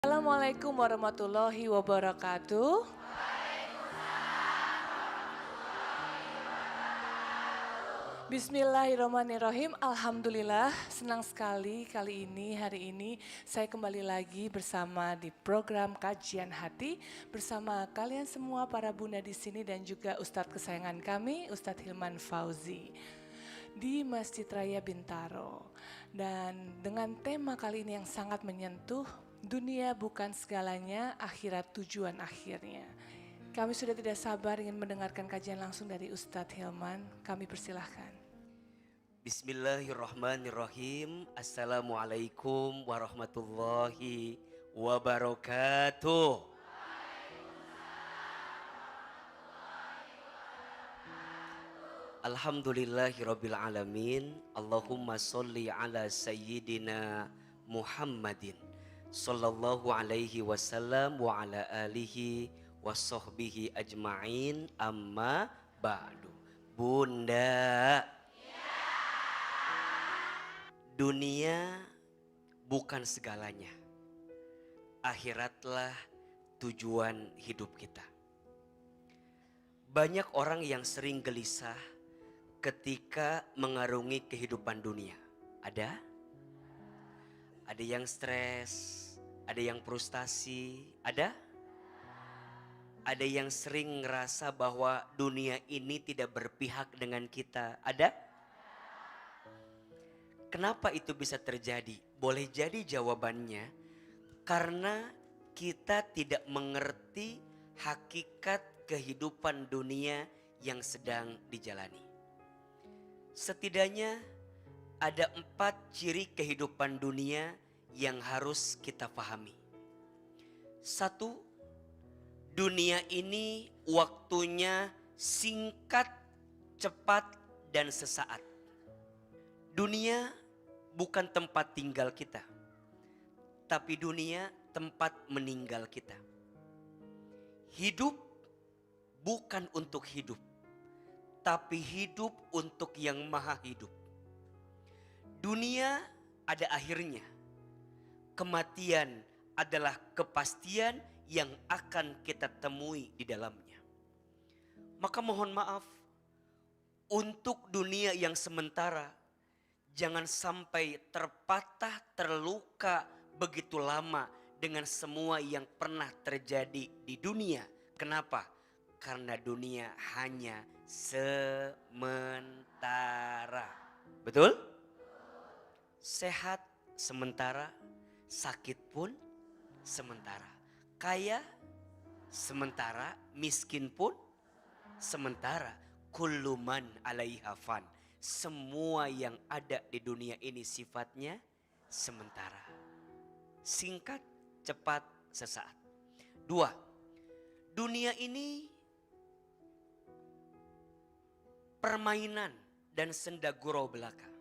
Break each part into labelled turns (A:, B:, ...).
A: Assalamualaikum warahmatullahi wabarakatuh. Bismillahirrahmanirrahim. Alhamdulillah, senang sekali hari ini saya kembali lagi bersama di program Kajian Hati bersama kalian semua para bunda di sini dan juga Ustadz kesayangan kami, Ustadz Hilman Fauzi di Masjid Raya Bintaro. Dan dengan tema kali ini yang sangat menyentuh, dunia bukan segalanya, akhirat tujuan akhirnya. Kami sudah tidak sabar ingin mendengarkan kajian langsung dari Ustadz Hilman. Kami persilahkan.
B: Bismillahirrahmanirrahim. Assalamualaikum warahmatullahi wabarakatuh. Alhamdulillahirabbil alamin. Allahumma sholli ala sayyidina Muhammadin sallallahu alaihi wasallam wa ala alihi wa sahbihi ajma'in, amma ba'du. Bunda, dunia bukan segalanya. Akhiratlah tujuan hidup kita. Banyak orang yang sering gelisah ketika mengarungi kehidupan dunia. Ada yang stres, ada yang frustasi, ada yang sering ngerasa bahwa dunia ini tidak berpihak dengan kita. Ada? Kenapa itu bisa terjadi? Boleh jadi jawabannya karena kita tidak mengerti hakikat kehidupan dunia yang sedang dijalani. Setidaknya ada 4 ciri kehidupan dunia yang harus kita pahami. 1, dunia ini waktunya singkat, cepat, dan sesaat. Dunia bukan tempat tinggal kita, tapi dunia tempat meninggal kita. Hidup bukan untuk hidup, tapi hidup untuk yang maha hidup. Dunia ada akhirnya. Kematian adalah kepastian yang akan kita temui di dalamnya. Maka mohon maaf, untuk dunia yang sementara, jangan sampai terpatah, terluka begitu lama dengan semua yang pernah terjadi di dunia. Kenapa? Karena dunia hanya sementara. Betul? Sehat sementara, sakit pun sementara. Kaya sementara, miskin pun sementara. Kullu man 'alaiha fan. Semua yang ada di dunia ini sifatnya sementara. Singkat, cepat, sesaat. 2, dunia ini permainan dan senda gurau belaka.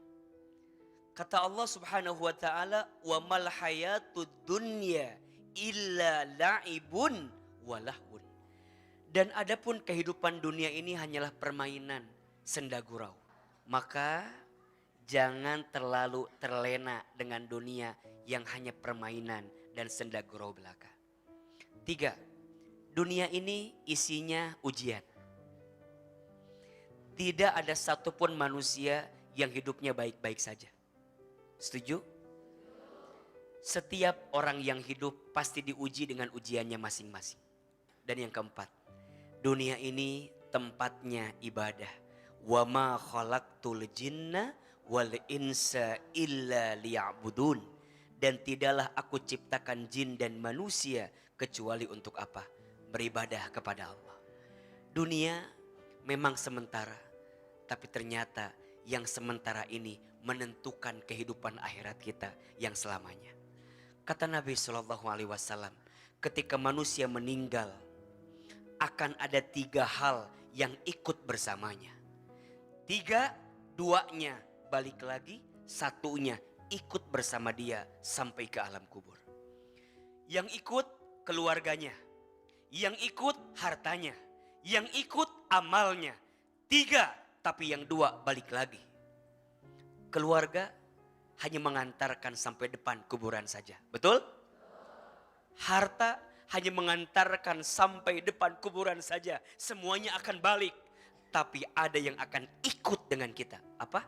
B: Kata Allah Subhanahu wa taala, "Wa mal hayatud dunya illa la'ibun wa lahun." Dan adapun kehidupan dunia ini hanyalah permainan, senda gurau. Maka jangan terlalu terlena dengan dunia yang hanya permainan dan senda gurau belaka. 3, dunia ini isinya ujian. Tidak ada satupun manusia yang hidupnya baik-baik saja. Setuju? Setiap orang yang hidup pasti diuji dengan ujiannya masing-masing. Dan yang keempat, dunia ini tempatnya ibadah. Wa ma khalaqtul jinna wal insa illa liya'budun. Dan tidaklah aku ciptakan jin dan manusia kecuali untuk apa? Beribadah kepada Allah. Dunia memang sementara, tapi ternyata yang sementara ini menentukan kehidupan akhirat kita yang selamanya. Kata Nabi SAW, ketika manusia meninggal, akan ada 3 hal yang ikut bersamanya. 3, 2-nya balik lagi, 1-nya ikut bersama dia sampai ke alam kubur. Yang ikut keluarganya, yang ikut hartanya, yang ikut amalnya. 3, tapi yang 2 balik lagi. Keluarga hanya mengantarkan sampai depan kuburan saja. Betul? Harta hanya mengantarkan sampai depan kuburan saja. Semuanya akan balik. Tapi ada yang akan ikut dengan kita. Apa?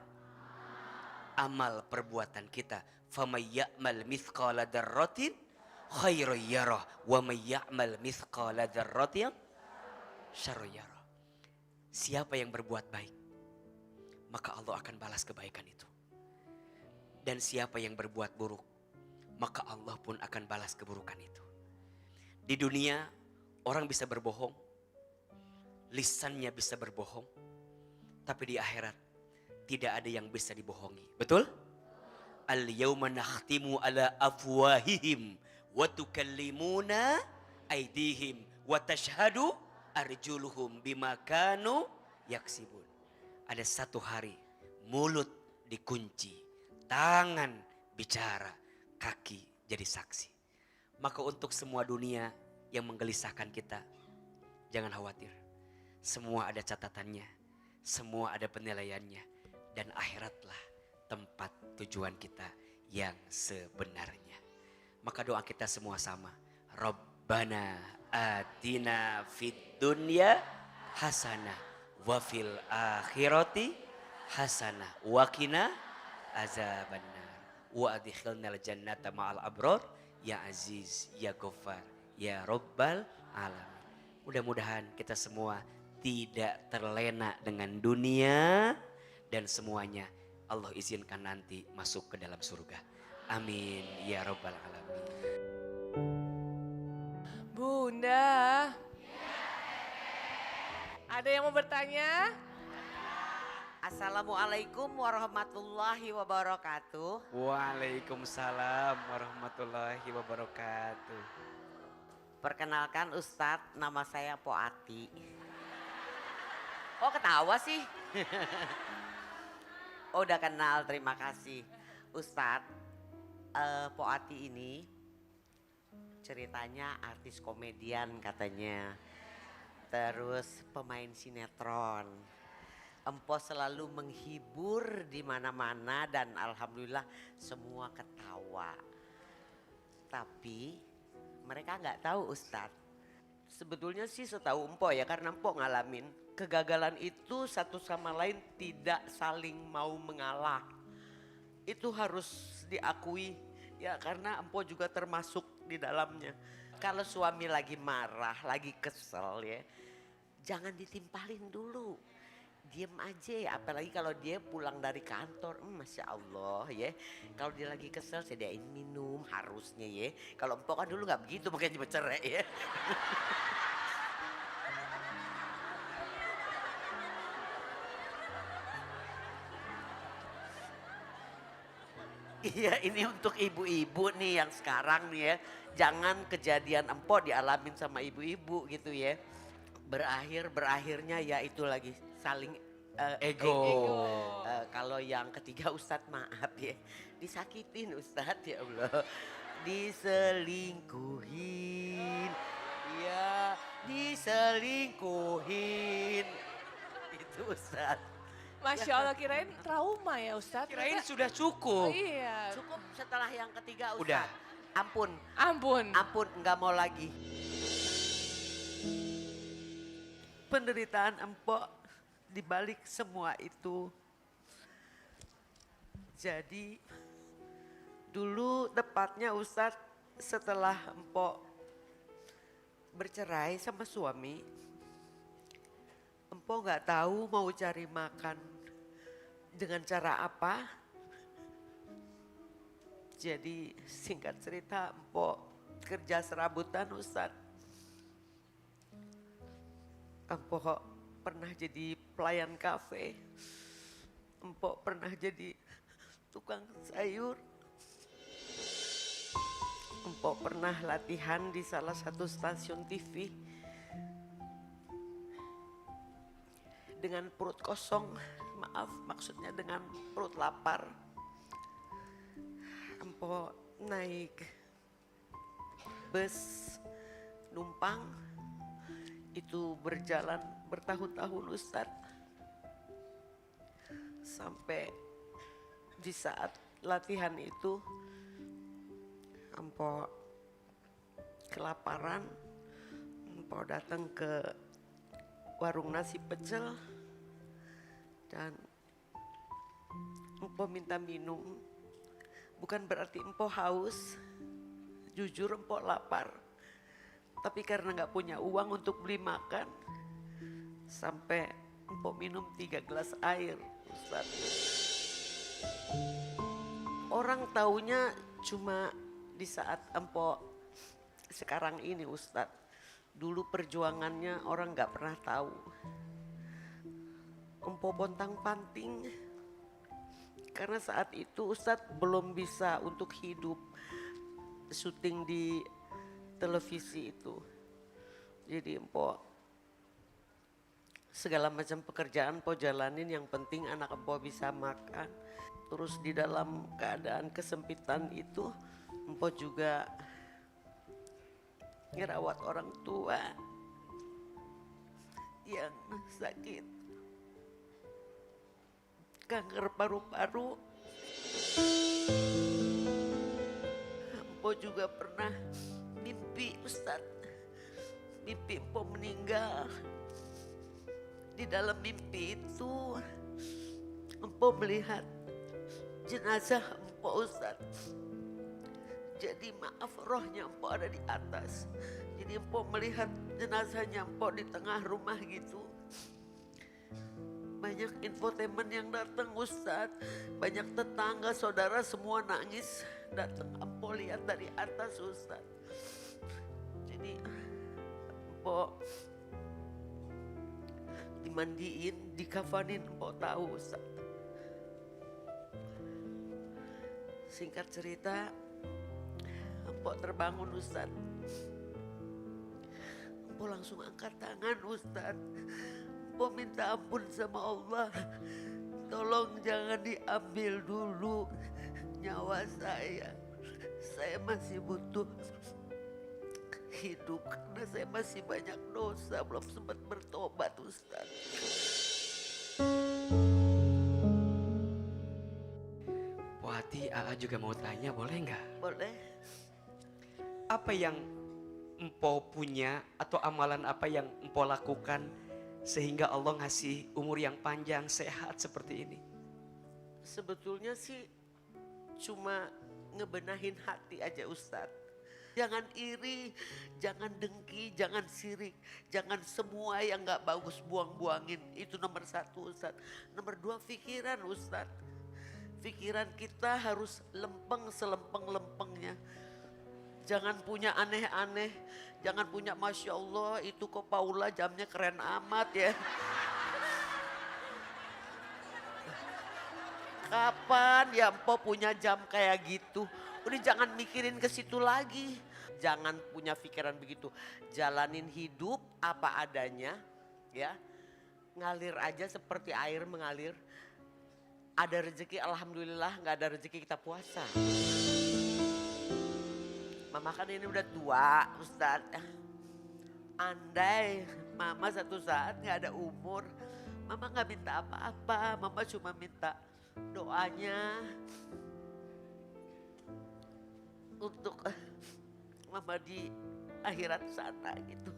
B: Amal perbuatan kita. فَمَنْ يَعْمَلْ مِثْقَالَ ذَرَّةٍ خَيْرًا يَرَهُ وَمَنْ يَعْمَلْ مِثْقَالَ ذَرَّةٍ شَرًّا يَرَهُ. Siapa yang berbuat baik, maka Allah akan balas kebaikan itu. Dan siapa yang berbuat buruk, maka Allah pun akan balas keburukan itu. Di dunia orang bisa berbohong, lisannya bisa berbohong, tapi di akhirat tidak ada yang bisa dibohongi. Betul? Al-yawma nakhtimu ala afwahihim wa tukallimuna aydihim wa tashhadu arjuluhum bima kanu yaksibun. Ada satu hari mulut dikunci, tangan bicara, kaki jadi saksi. Maka untuk semua dunia yang menggelisahkan kita, jangan khawatir. Semua ada catatannya, semua ada penilaiannya. Dan akhiratlah tempat tujuan kita yang sebenarnya. Maka doa kita semua sama. Rabbana atina fid dunya hasanah wa fil akhirati hasanah wa qina azabannar wa adkhilnal jannata ma'al abrar ya aziz ya ghaffar ya rabbal alamin. Mudah-mudahan kita semua tidak terlena dengan dunia dan semuanya Allah izinkan nanti masuk ke dalam surga. Amin ya rabbal alamin.
A: Bunda, ada yang mau bertanya?
C: Assalamualaikum warahmatullahi wabarakatuh.
B: Waalaikumsalam warahmatullahi wabarakatuh.
C: Perkenalkan Ustadz, nama saya Poati. Oh ketawa sih? Oh udah kenal, terima kasih. Ustadz, Poati ini ceritanya artis komedian katanya. Terus pemain sinetron. Empo selalu menghibur di mana-mana dan alhamdulillah semua ketawa. Tapi mereka nggak tahu Ustadz. Sebetulnya sih setahu Empo ya, karena Empo ngalamin kegagalan itu satu sama lain tidak saling mau mengalah. Itu harus diakui ya, karena Empo juga termasuk di dalamnya. Kalau suami lagi marah, lagi kesel ya, jangan ditimpalin dulu. Diem aja ya, apalagi kalau dia pulang dari kantor, Masya Allah ya. Kalau dia lagi kesel sediain minum harusnya ya. Kalau Empok kan dulu gak begitu, makanya bercerai ya. Iya, ini untuk ibu-ibu nih yang sekarang nih ya. Jangan kejadian Empok dialamin sama ibu-ibu gitu ya. Berakhirnya ya itu lagi saling
B: Ego.
C: kalau yang ketiga Ustadz maaf ya, disakitin Ustadz ya Allah, diselingkuhin, ya diselingkuhin, itu Ustadz.
A: Masya Allah, kirain trauma ya Ustadz.
B: Kirain
A: Ternyata-
B: sudah cukup.
A: Iya.
C: Cukup setelah yang ketiga Ustadz.
B: Udah.
C: Ampun,
A: Ampun.
C: nggak mau lagi. Penderitaan Empok dibalik semua itu. Jadi dulu tepatnya Ustadz setelah Empok bercerai sama suami, Empok nggak tahu mau cari makan dengan cara apa. Jadi singkat cerita Empok kerja serabutan Ustadz. Empok pernah jadi pelayan kafe. Empok pernah jadi tukang sayur. Empok pernah latihan di salah satu stasiun TV. Dengan perut kosong, maaf maksudnya dengan perut lapar. Empok naik bus numpang. Itu berjalan bertahun-tahun Ustadz. Sampai di saat latihan itu Empok kelaparan, Empok datang ke warung nasi pecel dan Empok minta minum. Bukan berarti Empok haus, jujur Empok lapar. Tapi karena gak punya uang untuk beli makan, sampai Empok minum 3 gelas air, Ustaz. Orang taunya cuma di saat Empok sekarang ini, Ustaz. Dulu perjuangannya orang gak pernah tahu. Empok pontang-panting. Karena saat itu Ustaz belum bisa untuk hidup syuting di televisi itu. Jadi Empok segala macam pekerjaan Empok jalanin, yang penting anak Empok bisa makan. Terus di dalam keadaan kesempitan itu Empok juga ngerawat orang tua yang sakit kanker paru-paru. Empok juga pernah mimpi, Ustadz, mimpi Empok meninggal. Di dalam mimpi itu Empok melihat jenazah Empok, Ustadz. Jadi maaf, rohnya Empok ada di atas. Jadi Empok melihat jenazahnya Empok di tengah rumah gitu. Banyak infotainment yang datang, Ustadz. Banyak tetangga, saudara semua nangis. Datang Empok lihat dari atas, Ustadz. Jadi Empok dimandiin, dikafanin, Empok tahu, Ustadz. Singkat cerita, Empok terbangun, Ustadz. Empok langsung angkat tangan, Ustadz. Empok minta ampun sama Allah. Tolong jangan diambil dulu nyawa saya. Saya masih butuh hidup karena saya masih banyak dosa, belum sempat bertobat, Ustadz.
B: Bu Ati, Aa juga mau tanya, boleh nggak?
C: Boleh?
B: Apa yang Empo punya atau amalan apa yang Empo lakukan sehingga Allah ngasih umur yang panjang, sehat seperti ini?
C: Sebetulnya sih cuma ngebenahin hati aja, Ustadz. Jangan iri, jangan dengki, jangan sirik. Jangan semua yang gak bagus buang-buangin. Itu nomor 1, Ustadz. Nomor 2, pikiran, Ustadz. Pikiran kita harus lempeng selempeng-lempengnya. Jangan punya aneh-aneh. Jangan punya Masya Allah, itu kok Paula jamnya keren amat ya. Kapan ya Empok punya jam kayak gitu? Udah jangan mikirin ke situ lagi. Jangan punya pikiran begitu. Jalanin hidup apa adanya, ya. Ngalir aja seperti air mengalir. Ada rezeki alhamdulillah, nggak ada rezeki kita puasa. Mama kan ini udah tua, Ustadz. Andai Mama satu saat nggak ada umur, Mama nggak minta apa-apa. Mama cuma minta doanya untuk Mama di akhirat sana gitu.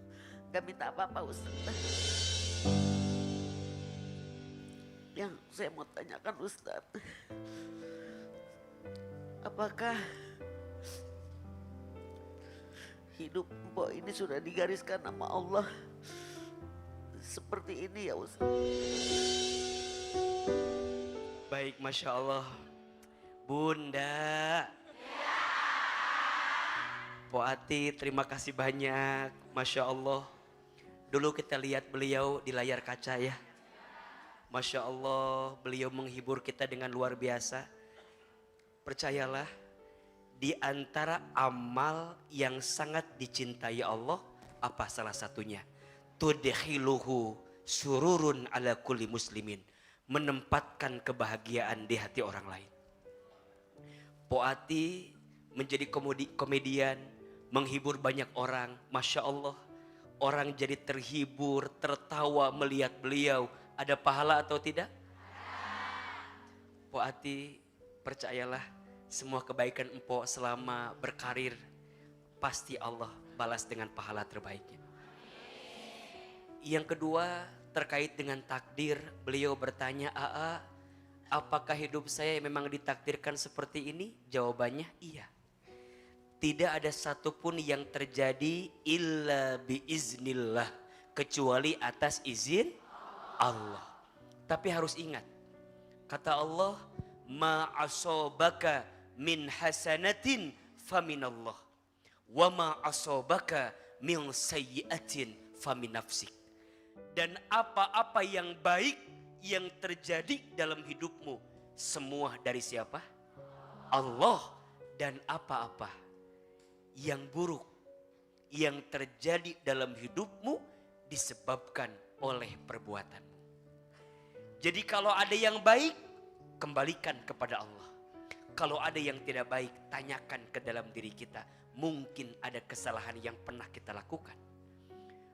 C: Gak minta apa-apa, Ustaz. Yang saya mau tanyakan, Ustaz, apakah hidup Empok ini sudah digariskan sama Allah seperti ini ya, Ustaz?
B: Baik, Masya Allah. Bunda. Po Ati, terima kasih banyak. Masya Allah. Dulu kita lihat beliau di layar kaca ya. Masya Allah, beliau menghibur kita dengan luar biasa. Percayalah, di antara amal yang sangat dicintai Allah, apa salah satunya? Tudkhiluhu sururun ala kulli muslimin. Menempatkan kebahagiaan di hati orang lain. Po Ati menjadi komedian, menghibur banyak orang. Masya Allah, orang jadi terhibur, tertawa melihat beliau. Ada pahala atau tidak? Po Ati, percayalah, semua kebaikan Empok selama berkarir pasti Allah balas dengan pahala terbaiknya. Yang kedua terkait dengan takdir, beliau bertanya, "Aa, apakah hidup saya memang ditakdirkan seperti ini?" Jawabannya iya. Tidak ada satupun yang terjadi illa biiznillah, kecuali atas izin Allah. Tapi harus ingat, kata Allah, "Ma asobaka min hasanatin faminallah, wa ma asobaka min sayyiatin famin nafsik." Dan apa-apa yang baik yang terjadi dalam hidupmu, semua dari siapa? Allah. Dan apa-apa yang buruk yang terjadi dalam hidupmu disebabkan oleh perbuatanmu. Jadi kalau ada yang baik, kembalikan kepada Allah. Kalau ada yang tidak baik, tanyakan ke dalam diri kita. Mungkin ada kesalahan yang pernah kita lakukan.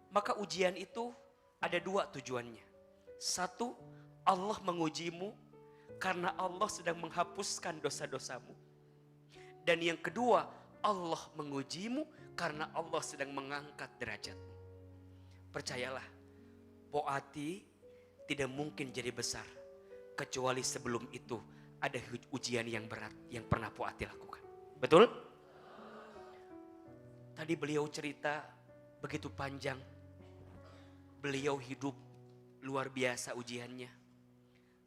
B: Maka ujian itu ada dua tujuannya. Satu, Allah mengujimu karena Allah sedang menghapuskan dosa-dosamu. Dan yang kedua, Allah mengujimu karena Allah sedang mengangkat derajatmu. Percayalah, Poati tidak mungkin jadi besar kecuali sebelum itu ada ujian yang berat yang pernah Poati lakukan. Betul? Tadi beliau cerita begitu panjang. Beliau hidup luar biasa ujiannya.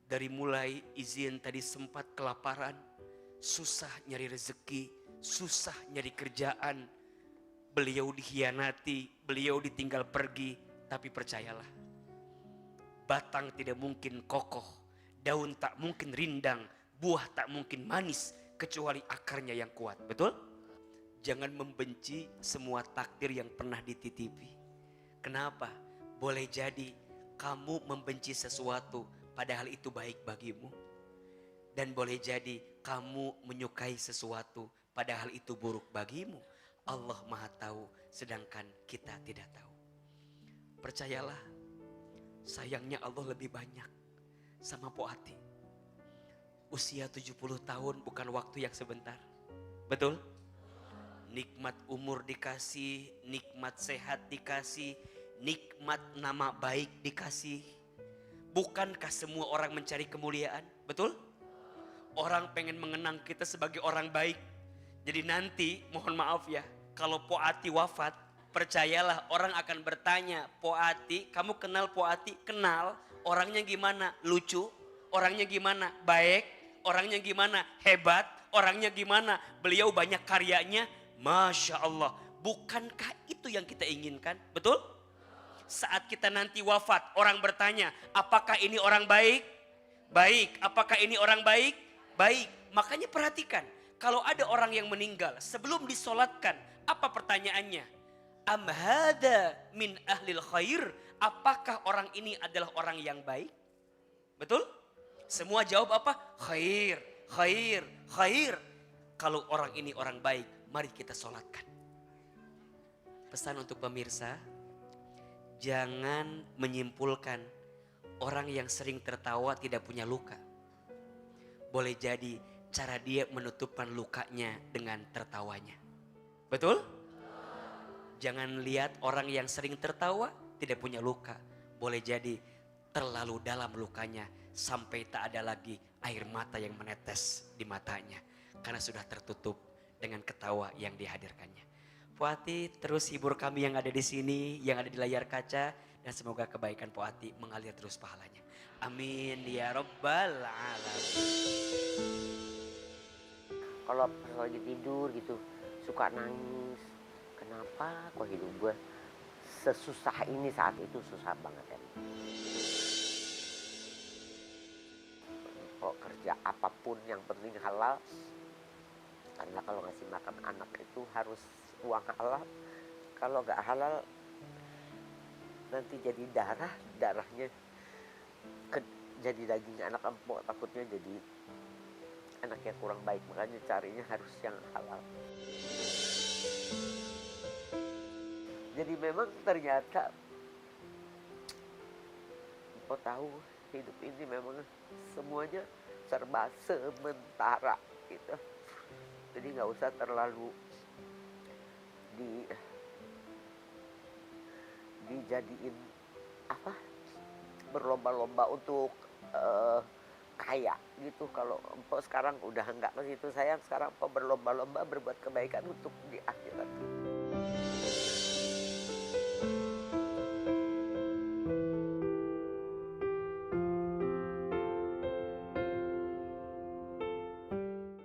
B: Dari mulai izin tadi sempat kelaparan, susah nyari rezeki, susah nyari kerjaan. Beliau dikhianati, beliau ditinggal pergi. Tapi percayalah, batang tidak mungkin kokoh, daun tak mungkin rindang, buah tak mungkin manis, kecuali akarnya yang kuat. Betul? Jangan membenci semua takdir yang pernah dititipi. Kenapa? Boleh jadi kamu membenci sesuatu padahal itu baik bagimu. Dan boleh jadi kamu menyukai sesuatu padahal itu buruk bagimu. Allah Maha tahu sedangkan kita tidak tahu. Percayalah, sayangnya Allah lebih banyak sama Poati. Usia 70 tahun bukan waktu yang sebentar. Betul? Nikmat umur dikasih, nikmat sehat dikasih, nikmat nama baik dikasih. Bukankah semua orang mencari kemuliaan? Betul? Orang pengen mengenang kita sebagai orang baik. Jadi nanti mohon maaf ya, kalau Poati wafat, percayalah orang akan bertanya, "Poati, kamu kenal Poati?" Kenal. Orangnya gimana? Lucu. Orangnya gimana? Baik. Orangnya gimana? Hebat. Orangnya gimana? Beliau banyak karyanya. Masya Allah. Bukankah itu yang kita inginkan? Betul? Saat kita nanti wafat, orang bertanya, apakah ini orang baik? Baik. Apakah ini orang baik? Baik. Makanya perhatikan, kalau ada orang yang meninggal sebelum disolatkan, apa pertanyaannya? Am hada min ahlil khair? Apakah orang ini adalah orang yang baik? Betul? Semua jawab apa? Khair, khair, khair. Kalau orang ini orang baik, mari kita solatkan. Pesan untuk pemirsa, jangan menyimpulkan orang yang sering tertawa tidak punya luka. Boleh jadi cara dia menutupkan lukanya dengan tertawanya. Betul? Jangan lihat orang yang sering tertawa tidak punya luka. Boleh jadi terlalu dalam lukanya sampai tak ada lagi air mata yang menetes di matanya. Karena sudah tertutup dengan ketawa yang dihadirkannya. Poati terus hibur kami yang ada di sini, yang ada di layar kaca. Dan semoga kebaikan Poati mengalir terus pahalanya. Amin ya rabbal alamin.
C: Kalau pas lagi tidur gitu suka nangis. Kenapa kok hidup gue sesusah ini saat itu, susah banget ya. Kalau kerja apapun yang penting halal. Karena kalau ngasih makan anak itu harus uang halal. Kalau nggak halal nanti jadi darahnya jadi daging anak empuk, takutnya jadi anak yang kurang baik. Makanya carinya harus yang halal. Jadi memang ternyata Mpok tahu hidup ini memang semuanya serba sementara gitu. Jadi nggak usah terlalu jadiin apa berlomba-lomba untuk kaya gitu. Kalau empok sekarang udah enggak ke situ, sayang sekarang empok berlomba-lomba berbuat kebaikan untuk di akhirat.